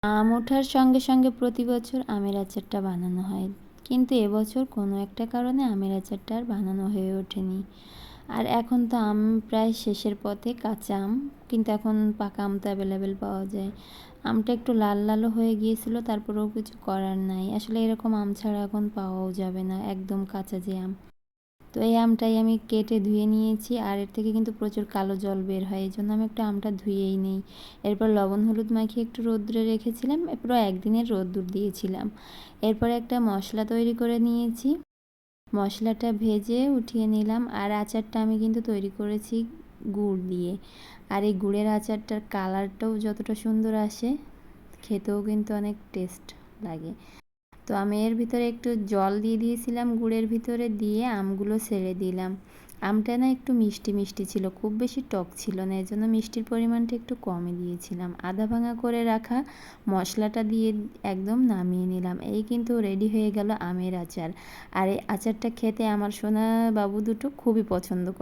আম ওঠার সঙ্গে সঙ্গে প্রতি বছর আমের আচারটা বানানো হয়, কিন্তু এবছর কোনো একটা কারণে আমের আচারটা আর বানানো হয়ে ওঠেনি। আর এখন তো আম প্রায় শেষের পথে, কাঁচা আম, কিন্তু এখন পাকা আম তো অ্যাভেলেবেল পাওয়া যায়। আমটা একটু লাল লালও হয়ে গিয়েছিল, তারপরেও কিছু করার নাই, আসলে এরকম আম ছাড়া এখন পাওয়াও যাবে না, একদম কাঁচা যে আম। তো এই আমটাই আমি কেটে ধুয়ে নিয়েছি, আর এর থেকে কিন্তু প্রচুর কালো জল বের হয়, এই জন্য আমি একটু আমটা ধুয়েই নিই। এরপর লবণ হলুদ মাখিয়ে একটু রোদ্রে রেখেছিলাম, এরপর একদিনের রোদ্দুর দিয়েছিলাম। এরপরে একটা মশলা তৈরি করে নিয়েছি, মশলাটা ভেজে উঠিয়ে নিলাম। আর আচারটা আমি কিন্তু তৈরি করেছি গুড় দিয়ে, আর এই গুড়ের আচারটার কালারটাও যতটা সুন্দর আসে, খেতেও কিন্তু অনেক টেস্ট লাগে। তো আমি এর ভিতরে একটু জল দিয়ে দিয়েছিলাম, গুড়ের ভিতরে দিয়ে আমগুলো ছেড়ে দিলাম। আমটা না একটু মিষ্টি মিষ্টি ছিল, খুব বেশি টক ছিল না, এর জন্য মিষ্টির পরিমাণটা একটু কমই দিয়েছিলাম। আধা ভাঙা করে রাখা মশলাটা দিয়ে একদম নামিয়ে নিলাম। এই কিন্তু রেডি হয়ে গেল আমের আচার। আর এই আচারটা খেতে আমার সোনা বাবু দুটো খুবই পছন্দ করে।